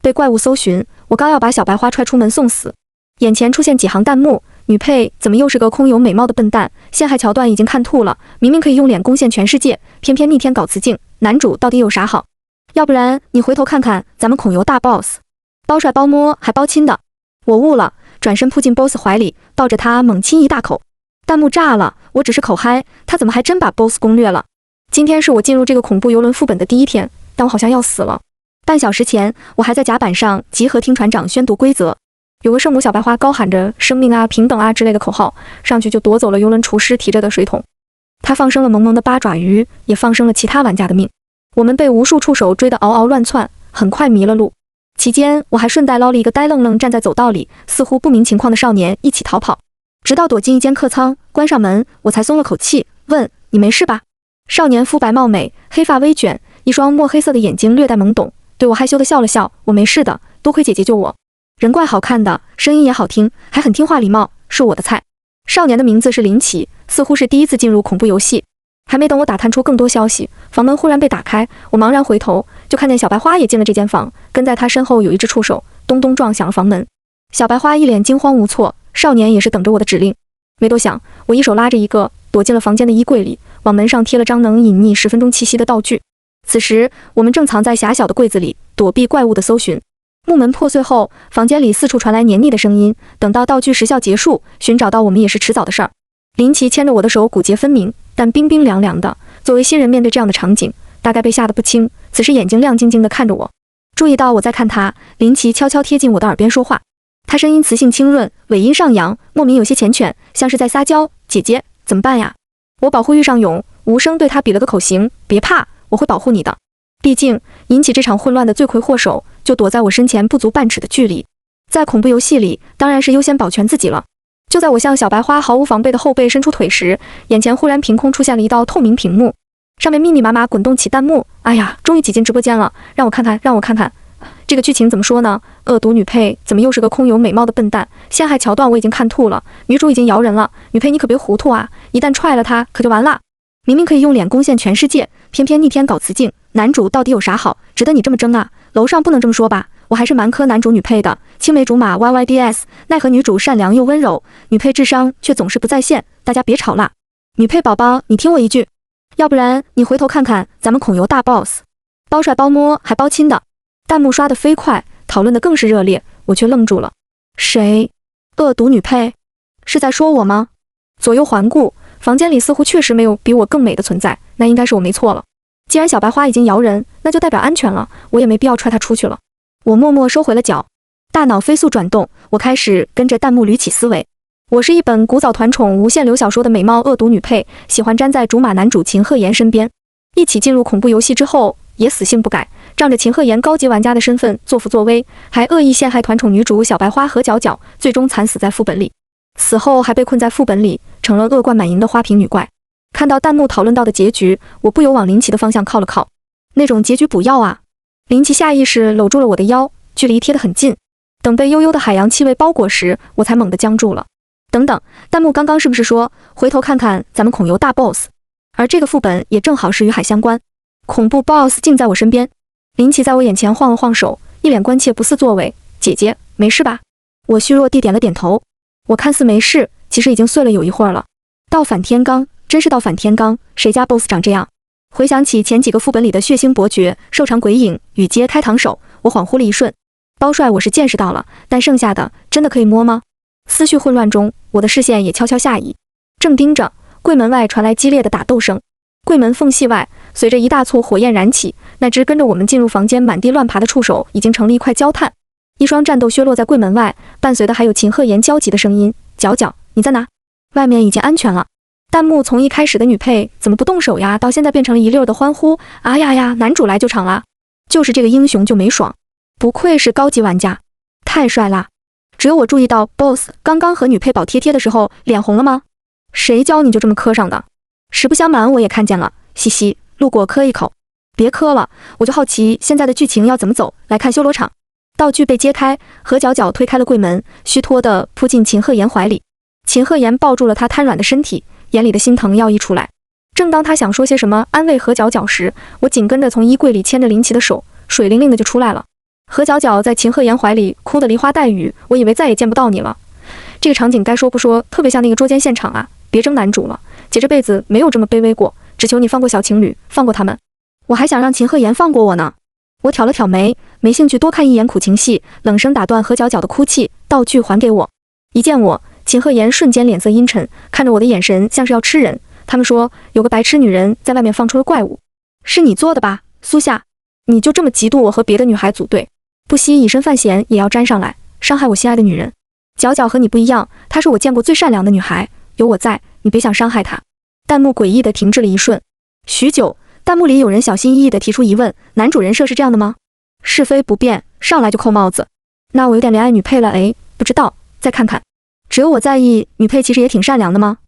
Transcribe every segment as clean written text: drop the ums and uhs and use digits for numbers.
被怪物搜寻，我刚要把小白花踹出门送死，眼前出现几行弹幕：女配怎么又是个空有美貌的笨蛋？陷害桥段已经看吐了，明明可以用脸攻陷全世界，偏偏逆天搞雌竞，男主到底有啥好？要不然你回头看看咱们孔游大 boss， 包帅包摸还包亲的。我悟了，转身扑进 boss 怀里，抱着他猛亲一大口。弹幕炸了，我只是口嗨，他怎么还真把 boss 攻略了？今天是我进入这个恐怖游轮副本的第一天，但我好像要死了。半小时前，我还在甲板上集合听船长宣读规则，有个圣母小白花高喊着生命啊、平等啊之类的口号，上去就夺走了游轮厨师提着的水桶。他放生了萌萌的八爪鱼，也放生了其他玩家的命。我们被无数触手追得嗷嗷乱窜，很快迷了路。期间，我还顺带捞了一个呆愣愣站在走道里，似乎不明情况的少年一起逃跑，直到躲进一间客舱，关上门，我才松了口气，问：“你没事吧？”少年肤白貌美，黑发微卷，一双墨黑色的眼睛略带懵懂，对我害羞地笑了笑：“我没事的，多亏姐姐救我。”人怪好看的，声音也好听，还很听话礼貌，是我的菜。少年的名字是林奇，似乎是第一次进入恐怖游戏。还没等我打探出更多消息，房门忽然被打开，我茫然回头，就看见小白花也进了这间房，跟在他身后有一只触手，咚咚撞响了房门。小白花一脸惊慌无措，少年也是等着我的指令。没多想，我一手拉着一个，躲进了房间的衣柜里，往门上贴了张能隐匿10分钟气息的道具。此时，我们正藏在狭小的柜子里，躲避怪物的搜寻。木门破碎后，房间里四处传来黏腻的声音，等到道具时效结束，寻找到我们也是迟早的事儿。林奇牵着我的手，骨节分明，但冰冰凉凉的。作为新人面对这样的场景，大概被吓得不轻，此时眼睛亮晶晶地看着我。注意到我在看他，林奇悄悄贴近我的耳边说话，他声音磁性清润，尾音上扬，莫名有些缱绻，像是在撒娇：“姐姐，怎么办呀？”我保护欲上涌，无声对他比了个口型：“别怕，我会保护你的。”毕竟引起这场混乱的罪魁祸首就躲在我身前不足半尺的距离，在恐怖游戏里当然是优先保全自己了。就在我向小白花毫无防备的后背伸出腿时，眼前忽然凭空出现了一道透明屏幕，上面密密麻麻滚动起弹幕。哎呀，终于挤进直播间了，让我看看，让我看看，这个剧情怎么说呢？恶毒女配怎么又是个空有美貌的笨蛋？陷害桥段我已经看吐了，女主已经摇人了，女配你可别糊涂啊，一旦踹了她可就完了。明明可以用脸攻陷全世界，偏偏逆天搞雌竞，男主到底有啥好，值得你这么争啊？楼上不能这么说吧，我还是蛮磕男主女配的，青梅竹马 YYDS， 奈何女主善良又温柔，女配智商却总是不在线，大家别吵啦。女配宝宝，你听我一句，要不然你回头看看咱们孔游大 boss， 包帅包摸还包亲的。弹幕刷得飞快，讨论得更是热烈，我却愣住了。谁？恶毒女配？是在说我吗？左右环顾，房间里似乎确实没有比我更美的存在，那应该是我没错了。既然小白花已经摇人，那就代表安全了，我也没必要踹她出去了。我默默收回了脚，大脑飞速转动，我开始跟着弹幕捋起思维。我是一本古早团宠无限流小说的美貌恶毒女配，喜欢粘在竹马男主秦鹤言身边。一起进入恐怖游戏之后，也死性不改，仗着秦鹤言高级玩家的身份作福作威，还恶意陷害团宠女主小白花和角角，最终惨死在副本里。死后还被困在副本里，成了恶贯满盈的花瓶女怪。看到弹幕讨论到的结局，我不由往林奇的方向靠了靠。那种结局不要啊！林奇下意识搂住了我的腰，距离贴得很近。等被悠悠的海洋气味包裹时，我才猛地僵住了。等等，弹幕刚刚是不是说回头看看咱们孔游大 boss？ 而这个副本也正好是与海相关。恐怖 boss 竟在我身边。林奇在我眼前晃了晃手，一脸关切不似作为：“姐姐，没事吧？”我虚弱地点了点头。我看似没事，其实已经碎了有一会儿了。倒反天罡，真是倒反天罡，谁家 boss 长这样？回想起前几个副本里的血腥伯爵、瘦长鬼影、雨街开膛手，我恍惚了一瞬。包帅我是见识到了，但剩下的真的可以摸吗？思绪混乱中，我的视线也悄悄下移，正盯着柜门外传来激烈的打斗声。柜门缝隙外，随着一大簇火焰燃起，那只跟着我们进入房间满地乱爬的触手已经成了一块焦炭。一双战斗靴落在柜门外，伴随的还有秦鹤言焦急的声音：“角角，你在哪？外面已经安全了。”弹幕从一开始的女配怎么不动手呀，到现在变成了一溜的欢呼：“啊呀呀，男主来救场啦！”就是这个英雄就没爽，不愧是高级玩家，太帅啦！只有我注意到 BOSS 刚刚和女配保贴贴的时候脸红了吗？谁教你就这么磕上的？实不相瞒，我也看见了，嘻嘻，路过磕一口。别磕了，我就好奇现在的剧情要怎么走，来看修罗场。道具被揭开，何角角推开了柜门，虚脱地扑进秦鹤言怀里。秦鹤言抱住了他瘫软的身体，眼里的心疼要溢出来。正当他想说些什么安慰何角角时，我紧跟着从衣柜里牵着林奇的手，水灵灵的就出来了。何皎皎在秦鹤言怀里哭得梨花带雨，我以为再也见不到你了。这个场景该说不说，特别像那个捉奸现场啊！别争男主了，姐这辈子没有这么卑微过，只求你放过小情侣，放过他们。我还想让秦鹤言放过我呢。我挑了挑眉，没兴趣多看一眼苦情戏，冷声打断何皎皎的哭泣，道具还给我。一见我，秦鹤言瞬间脸色阴沉，看着我的眼神像是要吃人。他们说有个白痴女人在外面放出了怪物，是你做的吧，苏夏？你就这么嫉妒我和别的女孩组队，不惜以身犯险也要沾上来，伤害我心爱的女人？皎皎和你不一样，她是我见过最善良的女孩，有我在，你别想伤害她。弹幕诡异地停滞了一瞬，许久，弹幕里有人小心翼翼地提出疑问：男主人设是这样的吗？是非不变，上来就扣帽子。那我有点怜爱女配了，不知道，再看看。只有我在意，女配其实也挺善良的吗？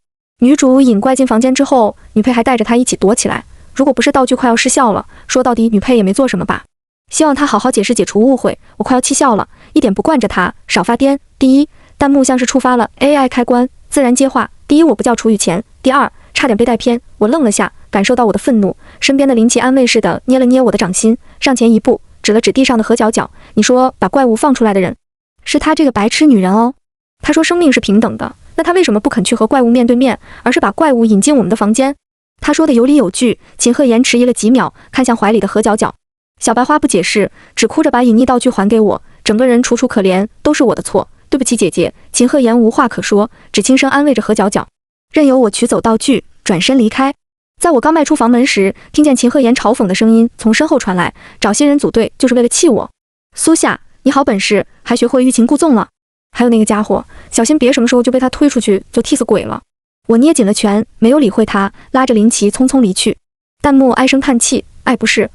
女主引怪进房间之后，女配还带着她一起躲起来。如果不是道具快要失效了，说到底女配也没做什么吧。希望她好好解释解除误会，我快要气笑了，一点不惯着她，少发癫。第一，弹幕像是触发了 AI 开关，自然接话。第一，我不叫楚雨前。第二，差点被带偏。我愣了下，感受到我的愤怒。身边的林奇安慰似的捏了捏我的掌心，上前一步，指了指地上的何皎皎。你说把怪物放出来的人，是她这个白痴女人哦。她说生命是平等的，那她为什么不肯去和怪物面对面，而是把怪物引进我们的房间？她说的有理有据。秦鹤言迟疑了几秒，看向怀里的何皎皎。小白花不解释，只哭着把隐匿道具还给我，整个人楚楚可怜，都是我的错，对不起姐姐。秦鹤言无话可说，只轻声安慰着何皎皎，任由我取走道具，转身离开。在我刚迈出房门时，听见秦鹤言嘲讽的声音从身后传来，找新人组队就是为了气我。苏夏，你好本事，还学会欲擒故纵了。还有那个家伙，小心别什么时候就被他推出去就替死鬼了。我捏紧了拳，没有理会他，拉着林奇匆匆离去。弹幕唉声叹气，不是，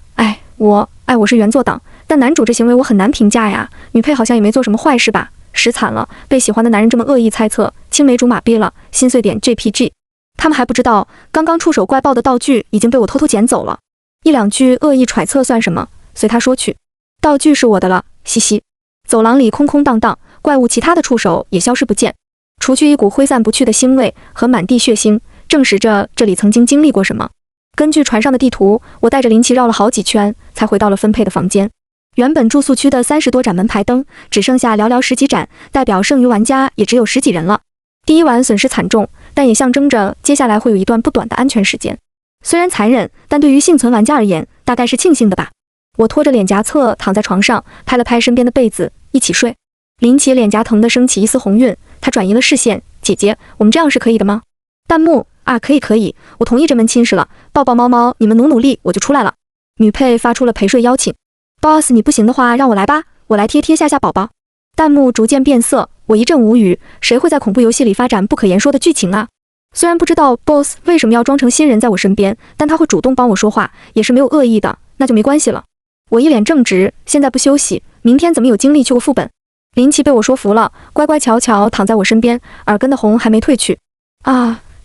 我是原作党，但男主这行为我很难评价呀。女配好像也没做什么坏事吧，实惨了，被喜欢的男人这么恶意猜测，青梅竹马逼了，心碎点 JPG。他们还不知道，刚刚触手怪爆的道具已经被我偷偷捡走了。一两句恶意揣测算什么，随他说去。道具是我的了，嘻嘻。走廊里空空荡荡，怪物其他的触手也消失不见，除去一股挥散不去的腥味和满地血腥，证实着这里曾经经历过什么。根据船上的地图，我带着林奇绕了好几圈，才回到了分配的房间。原本住宿区的30多盏门牌灯，只剩下寥寥10几盏，代表剩余玩家也只有10几人了。第一晚损失惨重，但也象征着接下来会有一段不短的安全时间。虽然残忍，但对于幸存玩家而言，大概是庆幸的吧。我拖着脸颊侧躺在床上，拍了拍身边的被子，一起睡。林奇脸颊疼得升起一丝红晕，他转移了视线，姐姐，我们这样是可以的吗？弹幕可以，我同意这门亲事了，抱抱猫猫，你们努力，我就出来了。女配发出了陪睡邀请。boss 你不行的话让我来吧，我来贴吓宝宝。弹幕逐渐变色，我一阵无语，谁会在恐怖游戏里发展不可言说的剧情啊？虽然不知道 boss 为什么要装成新人在我身边，但他会主动帮我说话，也是没有恶意的，那就没关系了。我一脸正直，现在不休息，明天怎么有精力去过副本？林奇被我说服了，乖乖巧巧躺在我身边，耳根的红还没褪去。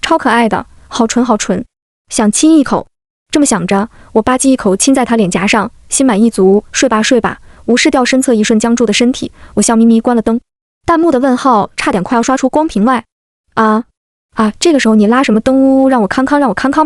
超可爱的，好纯，想亲一口。这么想着，我吧唧一口亲在他脸颊上，心满意足，睡吧，无视掉身侧一瞬僵住的身体，我笑眯眯关了灯。弹幕的问号差点快要刷出光屏外。这个时候你拉什么灯呜，让我康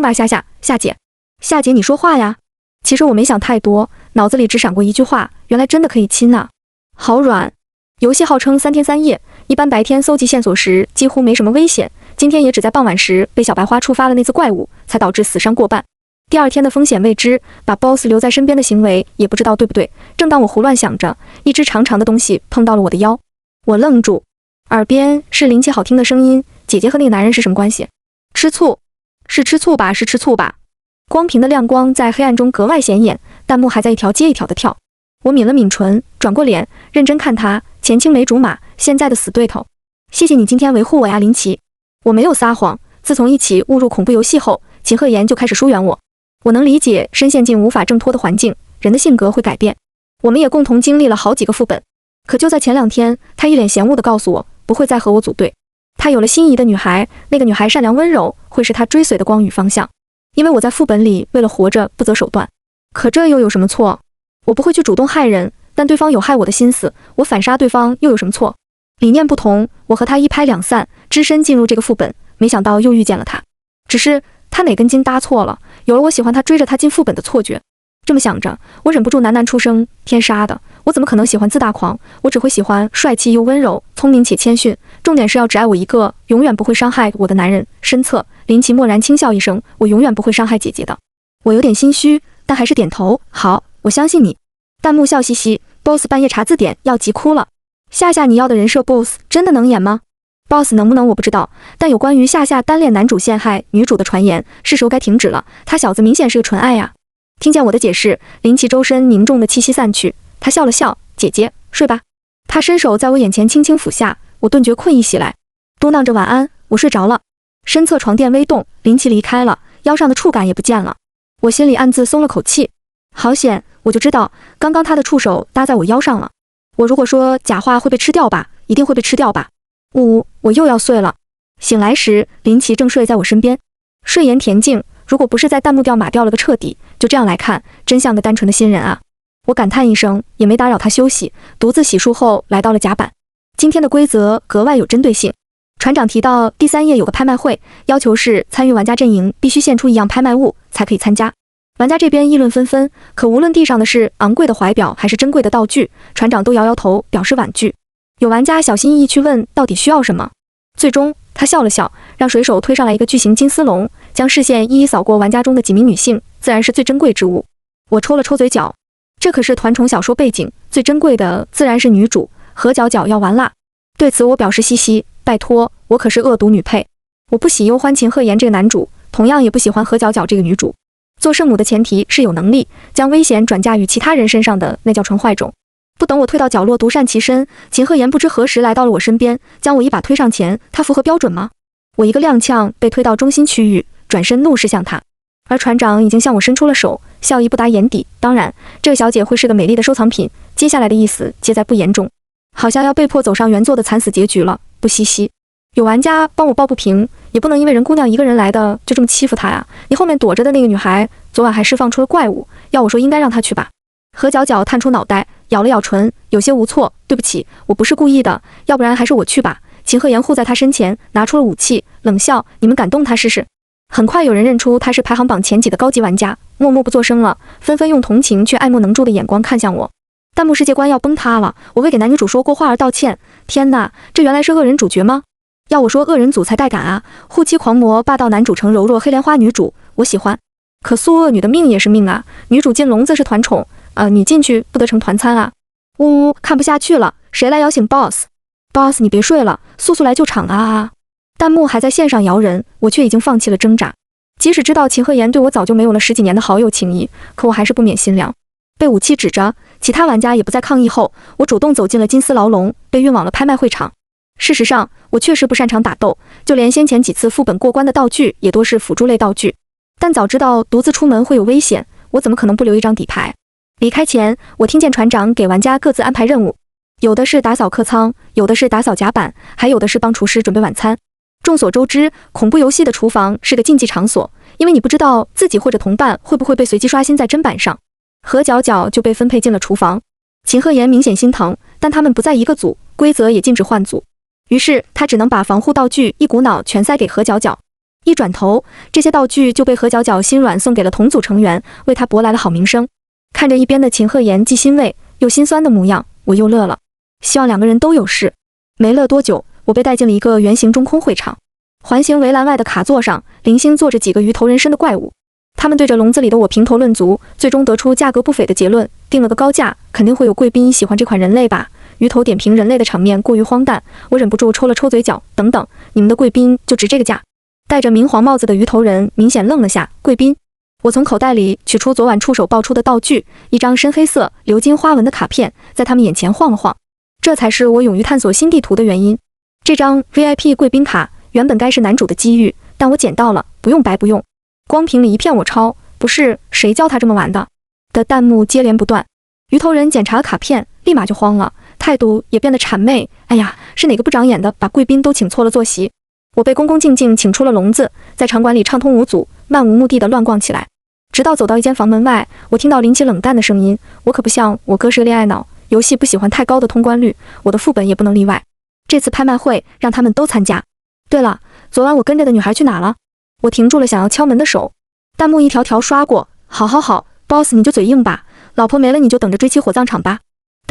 吧，夏姐你说话呀。其实我没想太多，脑子里只闪过一句话，原来真的可以亲啊，好软。游戏号称3天3夜，一般白天搜集线索时几乎没什么危险，今天也只在傍晚时被小白花触发了那次怪物，才导致死伤过半。第二天的风险未知，把 boss 留在身边的行为也不知道对不对。正当我胡乱想着，一只长长的东西碰到了我的腰，我愣住，耳边是林奇好听的声音，姐姐和那个男人是什么关系？吃醋？是吃醋吧。光屏的亮光在黑暗中格外显眼，弹幕还在一条接一条的跳。我抿了抿唇，转过脸，认真看他，前青梅竹马，现在的死对头。谢谢你今天维护我呀，林奇。我没有撒谎，自从一起误入恐怖游戏后，秦鹤言就开始疏远我。我能理解深陷进无法挣脱的环境，人的性格会改变。我们也共同经历了好几个副本，可就在前2天，他一脸嫌恶地告诉我，不会再和我组队。他有了心仪的女孩，那个女孩善良温柔，会是他追随的光与方向。因为我在副本里为了活着不择手段，可这又有什么错？我不会去主动害人，但对方有害我的心思，我反杀对方又有什么错？理念不同，我和他一拍两散，只身进入这个副本，没想到又遇见了他。只是他哪根筋搭错了，有了我喜欢他追着他进副本的错觉。这么想着，我忍不住喃喃出声，天杀的，我怎么可能喜欢自大狂？我只会喜欢帅气又温柔、聪明且谦逊。重点是要只爱我一个，永远不会伤害我的男人。身侧，林奇蓦然轻笑一声，我永远不会伤害姐姐的。我有点心虚，但还是点头。好，我相信你。弹幕笑嘻嘻 ，boss 半夜查字典要急哭了。夏夏，你要的人设 boss 真的能演吗？boss 能不能我不知道，但有关于夏夏单恋男主陷害女主的传言，是时候该停止了。他小子明显是个纯爱呀。听见我的解释，林奇周身凝重的气息散去，他笑了笑，姐姐睡吧。他伸手在我眼前轻轻抚下，我顿觉困意袭来，嘟囔着晚安，我睡着了。身侧床垫微动，林奇离开了，腰上的触感也不见了。我心里暗自松了口气，好险，我就知道刚刚他的触手搭在我腰上了。我如果说假话会被吃掉吧，一定会被吃掉吧。我又要睡了。醒来时，林奇正睡在我身边，睡颜恬静，如果不是在弹幕掉码掉了个彻底，就这样来看，真像个单纯的新人啊。我感叹一声，也没打扰他休息，独自洗漱后来到了甲板。今天的规则格外有针对性。船长提到第3页有个拍卖会，要求是参与玩家阵营必须献出一样拍卖物才可以参加。玩家这边议论纷纷，可无论地上的是昂贵的怀表还是珍贵的道具，船长都摇摇头表示婉拒。有玩家小心翼翼去问到底需要什么，最终他笑了笑，让水手推上来一个巨型金丝龙，将视线一一扫过玩家中的几名女性，自然是最珍贵之物。我抽了抽嘴角，这可是团宠小说背景，最珍贵的自然是女主，何角角要完啦。对此我表示嘻嘻，拜托，我可是恶毒女配，我不喜忧欢秦鹤言这个男主，同样也不喜欢何角角这个女主。做圣母的前提是有能力将危险转嫁于其他人身上的，那叫纯坏种。不等我退到角落独善其身，秦鹤言不知何时来到了我身边，将我一把推上前，他符合标准吗？我一个踉跄被推到中心区域，转身怒视向他，而船长已经向我伸出了手，笑意不达眼底。当然，这个小姐会是个美丽的收藏品，接下来的意思皆在不言中，好像要被迫走上原作的惨死结局了，不惜惜。有玩家帮我抱不平，也不能因为人姑娘一个人来的就这么欺负她呀！你后面躲着的那个女孩，昨晚还释放出了怪物，要我说应该让她去吧。何角角探出脑袋，咬了咬唇，有些无措，对不起，我不是故意的，要不然还是我去吧。秦鹤言护在他身前，拿出了武器，冷笑，你们敢动他试试？很快有人认出他是排行榜前几的高级玩家，默默不作声了，纷纷用同情却爱莫能助的眼光看向我。弹幕世界观要崩塌了，我为给男女主说过话而道歉。天哪，这原来是恶人主角吗？要我说恶人组才带感啊！护妻狂魔霸道男主成柔弱黑莲花女主，我喜欢。可素恶女的命也是命啊，女主进笼子是团宠，你进去不得成团餐啊！呜，看不下去了，谁来摇醒 boss？boss 你别睡了，速速来救场啊！弹幕还在线上摇人，我却已经放弃了挣扎。即使知道秦鹤言对我早就没有了10几年的好友情谊，可我还是不免心凉。被武器指着，其他玩家也不再抗议后，我主动走进了金丝牢笼，被运往了拍卖会场。事实上，我确实不擅长打斗，就连先前几次副本过关的道具也多是辅助类道具。但早知道独自出门会有危险，我怎么可能不留一张底牌？离开前，我听见船长给玩家各自安排任务，有的是打扫客舱，有的是打扫甲板，还有的是帮厨师准备晚餐。众所周知，恐怖游戏的厨房是个禁忌场所，因为你不知道自己或者同伴会不会被随机刷新在砧板上。何角角就被分配进了厨房。秦鹤言明显心疼，但他们不在一个组，规则也禁止换组。于是他只能把防护道具一股脑全塞给何角角。一转头，这些道具就被何角角心软送给了同组成员，为他博来了好名声。看着一边的秦鹤言既欣慰又心酸的模样，我又乐了。希望两个人都有事。没乐多久，我被带进了一个圆形中空会场。环形围栏外的卡座上，零星坐着几个鱼头人身的怪物。他们对着笼子里的我评头论足，最终得出价格不菲的结论，定了个高价，肯定会有贵宾喜欢这款人类吧。鱼头点评人类的场面过于荒诞，我忍不住抽了抽嘴角。等等，你们的贵宾就值这个价？戴着明黄帽子的鱼头人明显愣了下。贵宾？我从口袋里取出昨晚触手爆出的道具，一张深黑色鎏金花纹的卡片，在他们眼前晃了晃。这才是我勇于探索新地图的原因。这张 VIP 贵宾卡原本该是男主的机遇，但我捡到了，不用白不用。光屏里一片我抄，不是，谁教他这么玩的？的弹幕接连不断。鱼头人检查了卡片，立马就慌了，态度也变得谄媚。哎呀，是哪个不长眼的把贵宾都请错了坐席？我被恭恭敬敬请出了笼子，在场馆里畅通无阻，漫无目的的乱逛起来。直到走到一间房门外，我听到林奇冷淡的声音，我可不像我哥是个恋爱脑，游戏不喜欢太高的通关率，我的副本也不能例外。这次拍卖会让他们都参加。对了，昨晚我跟着的女孩去哪了？我停住了想要敲门的手，弹幕一条条刷过。好，boss 你就嘴硬吧，老婆没了你就等着追妻火葬场吧。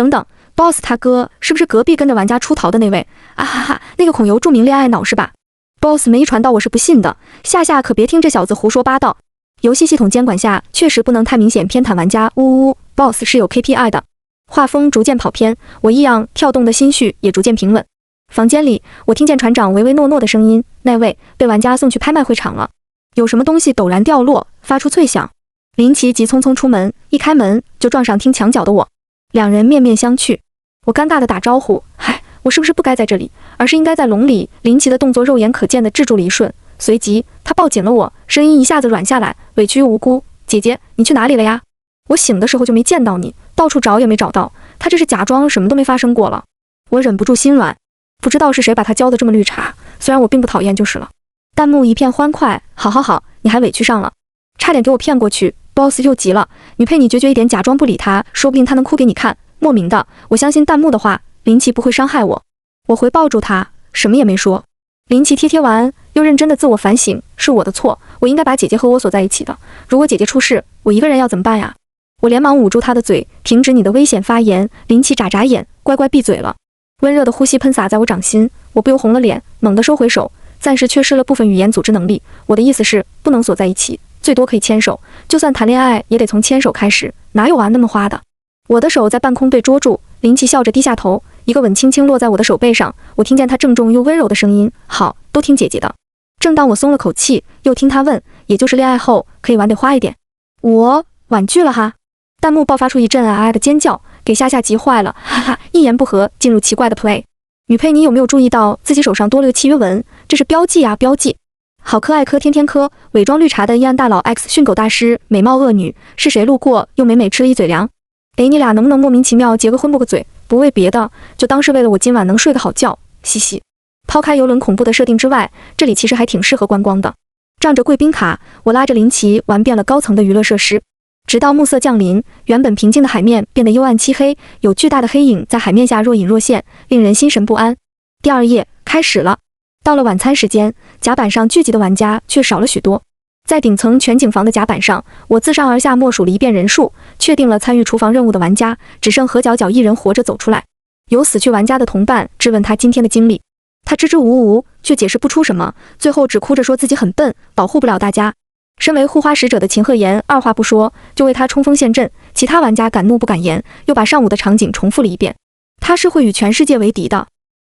等等 ，boss 他哥是不是隔壁跟着玩家出逃的那位？啊哈哈，那个孔游著名恋爱脑是吧 ？boss 没传到我是不信的，夏夏可别听这小子胡说八道。游戏系统监管下确实不能太明显偏袒玩家，呜呜呜 ，boss 是有 KPI 的。画风逐渐跑偏，我异样跳动的心绪也逐渐平稳。房间里，我听见船长唯唯诺诺的声音：“那位被玩家送去拍卖会场了。”有什么东西陡然掉落，发出脆响。林奇急匆匆出门，一开门就撞上听墙角的我，两人面面相觑。我尴尬地打招呼：“嗨，我是不是不该在这里，而是应该在笼里？”林奇的动作肉眼可见地制住了一瞬，随即他抱紧了我，声音一下子软下来，委屈又无辜：“姐姐，你去哪里了呀？我醒的时候就没见到你，到处找也没找到。他这是假装什么都没发生过了。”我忍不住心软，不知道是谁把他教的这么绿茶，虽然我并不讨厌就是了。弹幕一片欢快，好好好，你还委屈上了，差点给我骗过去。boss 又急了，女配你决绝一点，假装不理他，说不定他能哭给你看。莫名的，我相信弹幕的话，林奇不会伤害我。我回抱住他，什么也没说。林奇贴完，又认真的自我反省，是我的错，我应该把姐姐和我锁在一起的。如果姐姐出事，我一个人要怎么办呀？我连忙捂住他的嘴，停止你的危险发言。林奇眨眨眼，乖乖闭嘴了。温热的呼吸喷洒在我掌心，我不由红了脸，猛地收回手，暂时缺失了部分语言组织能力。我的意思是，不能锁在一起，最多可以牵手，就算谈恋爱也得从牵手开始，哪有那么花的？我的手在半空被捉住，林奇笑着低下头，一个吻轻轻落在我的手背上，我听见他郑重又温柔的声音：“好，都听姐姐的。”正当我松了口气，又听他问：“也就是恋爱后可以玩得花一点？”我婉拒了哈。弹幕爆发出一阵啊啊的尖叫，给夏夏急坏了，哈哈，一言不合进入奇怪的 play。女配，你有没有注意到自己手上多了个契约纹？这是标记啊，标记。好磕爱磕天天磕，伪装绿茶的阴暗大佬 X 训狗大师，美貌恶女，是谁路过又美美吃了一嘴粮？哎，你俩能不能莫名其妙结个婚不个嘴？不为别的，就当是为了我今晚能睡个好觉，嘻嘻。抛开游轮恐怖的设定之外，这里其实还挺适合观光的。仗着贵宾卡，我拉着林奇玩遍了高层的娱乐设施。直到暮色降临，原本平静的海面变得幽暗漆黑，有巨大的黑影在海面下若隐若现，令人心神不安。第二夜开始了，到了晚餐时间，甲板上聚集的玩家却少了许多。在顶层全景房的甲板上，我自上而下默数了一遍人数，确定了参与厨房任务的玩家，只剩何皎皎一人活着走出来。有死去玩家的同伴质问他今天的经历，他支支吾吾，却解释不出什么，最后只哭着说自己很笨，保护不了大家。身为护花使者的秦鹤言二话不说就为他冲锋陷阵，其他玩家敢怒不敢言，又把上午的场景重复了一遍。他是会与全世界为敌的。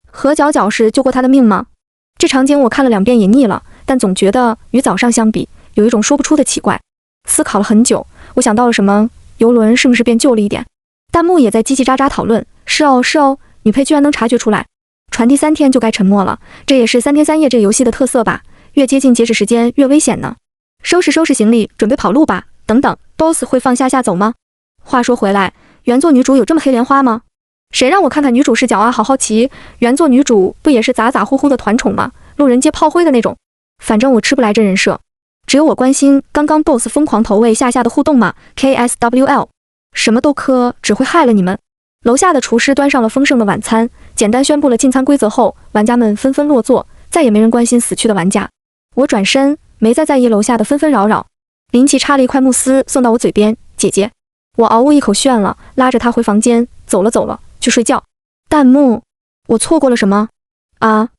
何皎皎是救过他的命吗？这场景我看了2遍也腻了，但总觉得与早上相比，有一种说不出的奇怪。思考了很久，我想到了什么，游轮是不是变旧了一点？弹幕也在叽叽喳喳讨论，是哦，女配居然能察觉出来。传递3天就该沉默了，这也是3天3夜这个游戏的特色吧，越接近截止时间越危险呢。收拾行李，准备跑路吧。等等 ，boss 会放夏夏走吗？话说回来，原作女主有这么黑莲花吗？谁让我看看女主视角啊？好好奇，原作女主不也是咋咋呼呼的团宠吗？路人皆炮灰的那种。反正我吃不来这人设，只有我关心刚刚 boss 疯狂投喂夏夏的互动嘛。KSWL， 什么都磕，只会害了你们。楼下的厨师端上了丰盛的晚餐，简单宣布了进餐规则后，玩家们纷纷落座，再也没人关心死去的玩家。我转身，没再在意楼下的纷纷扰扰。林奇插了一块慕斯送到我嘴边，姐姐。我嗷呜一口炫了，拉着他回房间，走了，去睡觉。弹幕，我错过了什么？啊，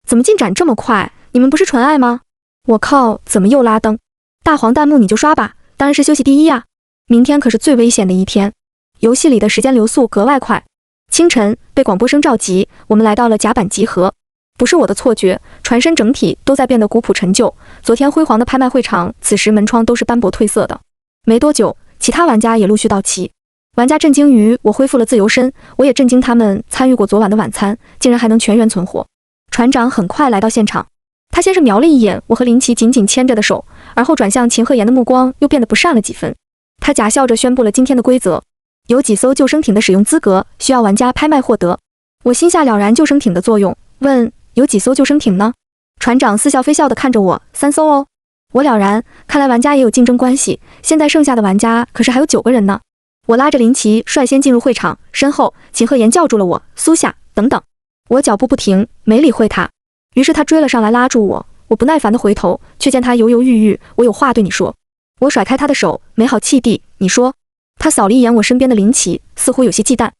怎么进展这么快？你们不是纯爱吗？我靠，怎么又拉灯？大黄弹幕你就刷吧，当然是休息第一呀。明天可是最危险的一天，游戏里的时间流速格外快。清晨，被广播声召集，我们来到了甲板集合。不是我的错觉，船身整体都在变得古朴陈旧。昨天辉煌的拍卖会场，此时门窗都是斑驳褪色的。没多久，其他玩家也陆续到齐。玩家震惊于我恢复了自由身，我也震惊他们参与过昨晚的晚餐，竟然还能全员存活。船长很快来到现场，他先是瞄了一眼我和林奇紧紧牵着的手，而后转向秦鹤言的目光又变得不善了几分。他假笑着宣布了今天的规则：有几艘救生艇的使用资格，需要玩家拍卖获得。我心下了然救生艇的作用，问有几艘救生艇呢？船长似笑非笑地看着我，3艘哦。我了然，看来玩家也有竞争关系，现在剩下的玩家可是还有9个人呢。我拉着林奇率先进入会场，身后秦鹤言叫住了我，苏夏，等等。我脚步不停，没理会他。于是他追了上来拉住我，我不耐烦地回头，却见他犹犹豫豫，我有话对你说。我甩开他的手，没好气地，你说。他扫了一眼我身边的林奇，似乎有些忌惮。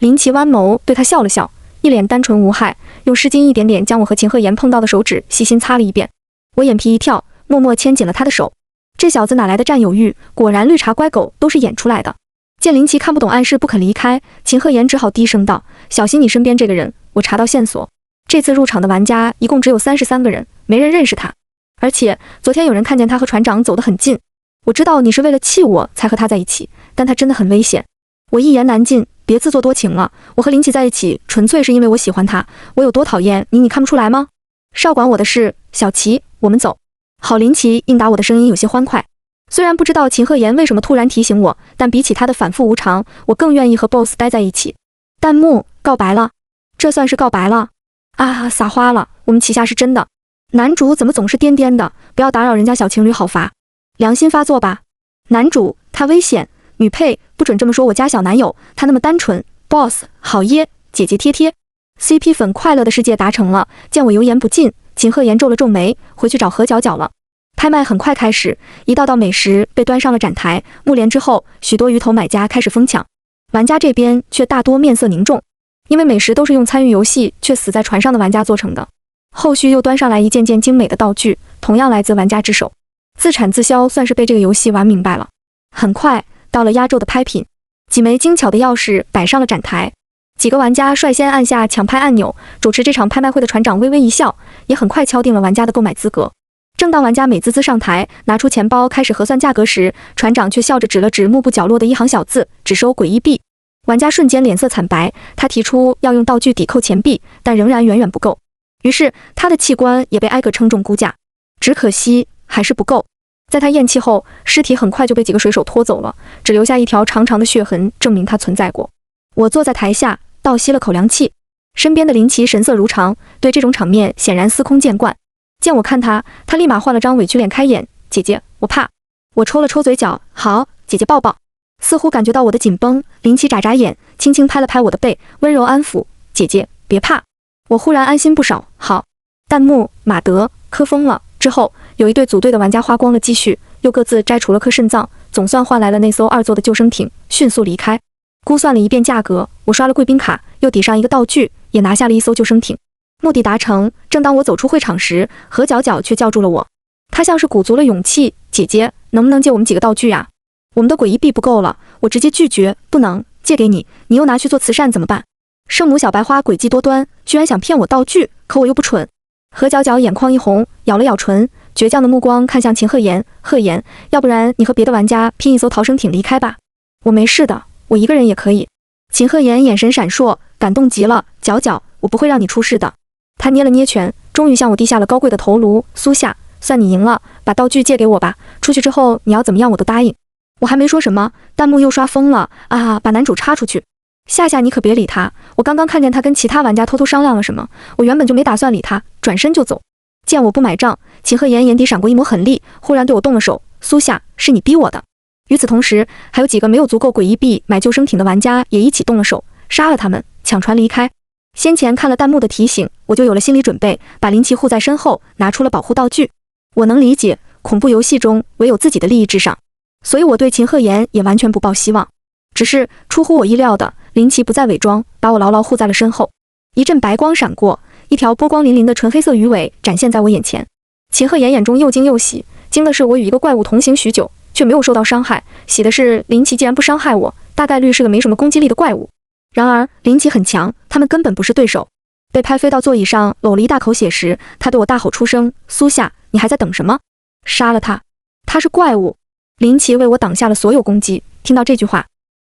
林奇弯眸对他笑了笑，一脸单纯无害，用湿巾一点点将我和秦鹤言碰到的手指细心擦了一遍。我眼皮一跳，默默牵紧了他的手。这小子哪来的占有欲？果然绿茶乖狗都是演出来的。见林奇看不懂暗示不肯离开，秦鹤言只好低声道：“小心你身边这个人，我查到线索。这次入场的玩家一共只有33个人，没人认识他。而且昨天有人看见他和船长走得很近。我知道你是为了气我才和他在一起，但他真的很危险。我一言难尽，别自作多情了。我和林奇在一起，纯粹是因为我喜欢他。我有多讨厌你，你看不出来吗？少管我的事，小齐，我们走。”好，林奇应答我的声音有些欢快。虽然不知道秦鹤言为什么突然提醒我，但比起他的反复无常，我更愿意和 BOSS 待在一起。弹幕告白了，这算是告白了啊！撒花了，我们旗下是真的。男主怎么总是颠颠的？不要打扰人家小情侣好伐？良心发作吧。男主他危险，女配不准这么说我家小男友，他那么单纯。BOSS 好耶，姐姐贴贴。CP 粉快乐的世界达成了。见我油盐不进，秦鹤言皱了皱眉，回去找何角角了。拍卖很快开始，一道道美食被端上了展台。幕帘之后，许多鱼头买家开始疯抢，玩家这边却大多面色凝重，因为美食都是用参与游戏却死在船上的玩家做成的。后续又端上来一件件精美的道具，同样来自玩家之手，自产自销，算是被这个游戏玩明白了。很快到了压轴的拍品，几枚精巧的钥匙摆上了展台，几个玩家率先按下抢拍按钮。主持这场拍卖会的船长微微一笑，也很快敲定了玩家的购买资格。正当玩家美滋滋上台，拿出钱包开始核算价格时，船长却笑着指了指幕布角落的一行小字：只收诡异币。玩家瞬间脸色惨白，他提出要用道具抵扣钱币，但仍然远远不够。于是他的器官也被挨个称重估价，只可惜还是不够。在他咽气后，尸体很快就被几个水手拖走了，只留下一条长长的血痕，证明他存在过。我坐在台下，倒吸了口凉气。身边的林奇神色如常，对这种场面显然司空见惯。见我看他立马换了张委屈脸开眼：“姐姐，我怕。”我抽了抽嘴角：“好，姐姐抱抱。”似乎感觉到我的紧绷，林奇眨眨眼，轻轻拍了拍我的背，温柔安抚：“姐姐，别怕。”我忽然安心不少。好。弹幕：马德磕疯了。之后有一对组队的玩家花光了积蓄，又各自摘除了颗肾脏，总算换来了那艘2座的救生艇，迅速离开。估算了一遍价格，我刷了贵宾卡，又抵上一个道具，也拿下了一艘救生艇。目的达成。正当我走出会场时，何角角却叫住了我。他像是鼓足了勇气：“姐姐，能不能借我们几个道具啊？我们的诡异币不够了。”我直接拒绝：“不能借给你，你又拿去做慈善怎么办？”圣母小白花诡计多端，居然想骗我道具，可我又不蠢。何角角眼眶一红，咬了咬唇，倔强的目光看向秦鹤言：“鹤言，要不然你和别的玩家拼一艘逃生艇离开吧。我没事的，我一个人也可以。”秦鹤言眼神闪烁，感动极了：“角角，我不会让你出事的。”他捏了捏拳，终于向我低下了高贵的头颅：“苏夏，算你赢了，把道具借给我吧。出去之后你要怎么样我都答应。”我还没说什么，弹幕又刷疯了：“啊，把男主插出去。”夏夏，你可别理他，我刚刚看见他跟其他玩家偷偷商量了什么，我原本就没打算理他，转身就走。见我不买账，秦鹤言眼底闪过一抹狠厉，忽然对我动了手：“苏夏，是你逼我的。”与此同时，还有几个没有足够诡异币买救生艇的玩家也一起动了手，杀了他们，抢船离开。先前看了弹幕的提醒，我就有了心理准备，把林奇护在身后，拿出了保护道具。我能理解，恐怖游戏中唯有自己的利益至上，所以我对秦鹤言也完全不抱希望。只是出乎我意料的，林奇不再伪装，把我牢牢护在了身后。一阵白光闪过，一条波光粼粼的纯黑色鱼尾展现在我眼前。秦鹤言眼中又惊又喜，惊的是我与一个怪物同行许久，却没有受到伤害；喜的是林奇既然不伤害我，大概率是个没什么攻击力的怪物。然而林奇很强，他们根本不是对手。被拍飞到座椅上，搂了一大口血时，他对我大吼出声：“苏夏，你还在等什么？杀了他！他是怪物！”林奇为我挡下了所有攻击。听到这句话，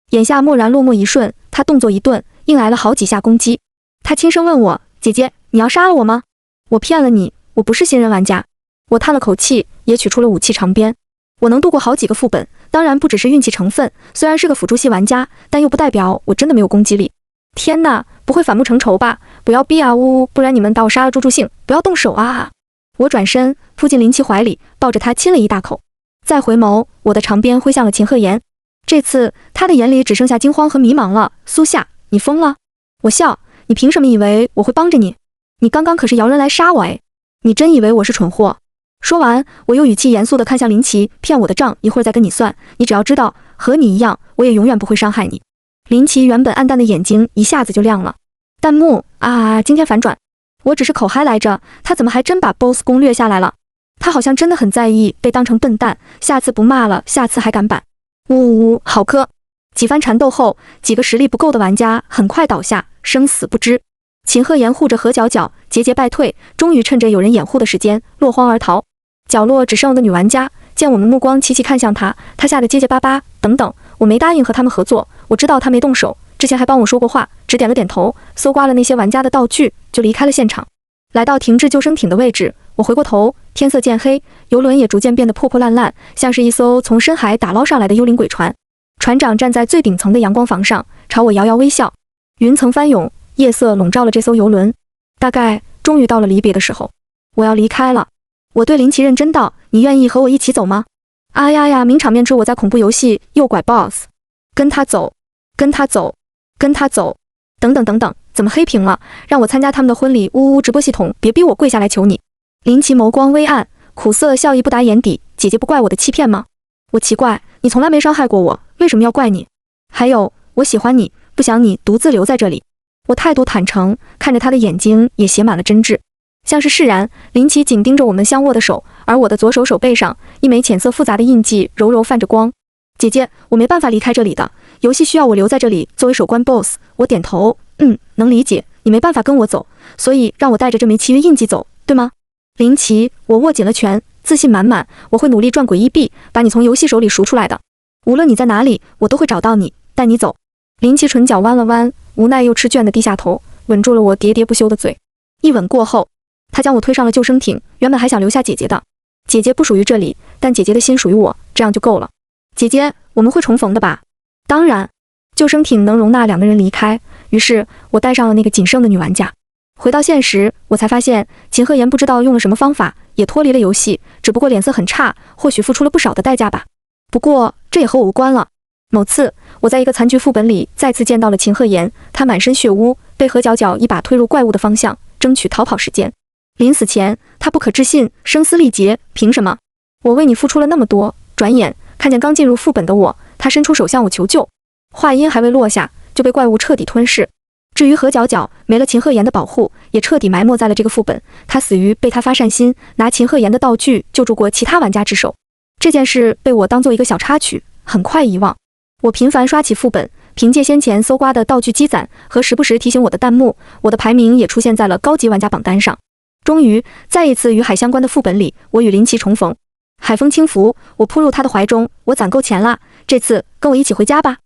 眼下蓦然落寞一瞬，他动作一顿，应来了好几下攻击。他轻声问我：“姐姐，你要杀了我吗？”我骗了你，我不是新人玩家。我叹了口气，也取出了武器长鞭。我能度过好几个副本，当然不只是运气成分，虽然是个辅助系玩家，但又不代表我真的没有攻击力。天哪，不会反目成仇吧？不要逼啊呜，不然你们把我杀了助助兴，不要动手啊！我转身扑进林奇怀里，抱着他亲了一大口，再回眸，我的长鞭挥向了秦鹤言。这次他的眼里只剩下惊慌和迷茫了。苏夏，你疯了？我笑，你凭什么以为我会帮着你？你刚刚可是摇人来杀我哎！你真以为我是蠢货？说完，我又语气严肃地看向林奇，骗我的账一会儿再跟你算，你只要知道，和你一样，我也永远不会伤害你。林奇原本暗淡的眼睛一下子就亮了。弹幕啊，今天反转，我只是口嗨来着，他怎么还真把 BOSS 攻略下来了？他好像真的很在意被当成笨蛋，下次不骂了，下次还敢板。呜呜呜，好磕！几番缠斗后，几个实力不够的玩家很快倒下，生死不知。秦鹤言护着何角角，节节败退，终于趁着有人掩护的时间落荒而逃。角落只剩了个女玩家，见我们目光齐齐看向她，她吓得结结巴巴。等等，我没答应和他们合作，我知道她没动手，之前还帮我说过话，只点了点头，搜刮了那些玩家的道具，就离开了现场。来到停滞救生艇的位置，我回过头，天色渐黑，游轮也逐渐变得破破烂烂，像是一艘从深海打捞上来的幽灵鬼船。船长站在最顶层的阳光房上，朝我遥遥微笑。云层翻涌，夜色笼罩了这艘游轮。大概终于到了离别的时候，我要离开了。我对林奇认真道：“你愿意和我一起走吗？”啊呀呀！名场面之我在恐怖游戏诱拐 BOSS， 跟他走，跟他走，跟他走，等等等等，怎么黑屏了？让我参加他们的婚礼！呜呜！直播系统，别逼我跪下来求你！林奇眸光微暗，苦涩笑意不达眼底。姐姐不怪我的欺骗吗？我奇怪，你从来没伤害过我，为什么要怪你？还有，我喜欢你，不想你独自留在这里。我态度坦诚，看着他的眼睛也写满了真挚，像是释然。林奇紧盯着我们相握的手，而我的左手手背上一枚浅色复杂的印记柔柔泛着光。姐姐，我没办法离开这里的，游戏需要我留在这里作为守关 BOSS。我点头，能理解，你没办法跟我走，所以让我带着这枚契约印记走，对吗？林奇，我握紧了拳，自信满满，我会努力赚诡异币，把你从游戏手里赎出来的。无论你在哪里，我都会找到你，带你走。林奇唇角弯了弯，无奈又吃倦地低下头，吻住了我喋喋不休的嘴。一吻过后，他将我推上了救生艇，原本还想留下姐姐的。姐姐不属于这里，但姐姐的心属于我，这样就够了。姐姐，我们会重逢的吧？当然。救生艇能容纳2个人离开，于是我带上了那个仅剩的女玩家。回到现实，我才发现秦鹤言不知道用了什么方法，也脱离了游戏，只不过脸色很差，或许付出了不少的代价吧。不过这也和我无关了。某次，我在一个残局副本里再次见到了秦鹤言，他满身血污，被何角角一把推入怪物的方向，争取逃跑时间。临死前，他不可置信，声嘶力竭：“凭什么？我为你付出了那么多。”转眼看见刚进入副本的我，他伸出手向我求救。话音还未落下，就被怪物彻底吞噬。至于何角角，没了秦鹤言的保护，也彻底埋没在了这个副本。他死于被他发善心，拿秦鹤言的道具救助过其他玩家之手。这件事被我当做一个小插曲，很快遗忘。我频繁刷起副本，凭借先前搜刮的道具积攒和时不时提醒我的弹幕，我的排名也出现在了高级玩家榜单上。终于，在一次与海相关的副本里，我与林奇重逢。海风轻拂，我扑入他的怀中。我攒够钱啦，这次跟我一起回家吧。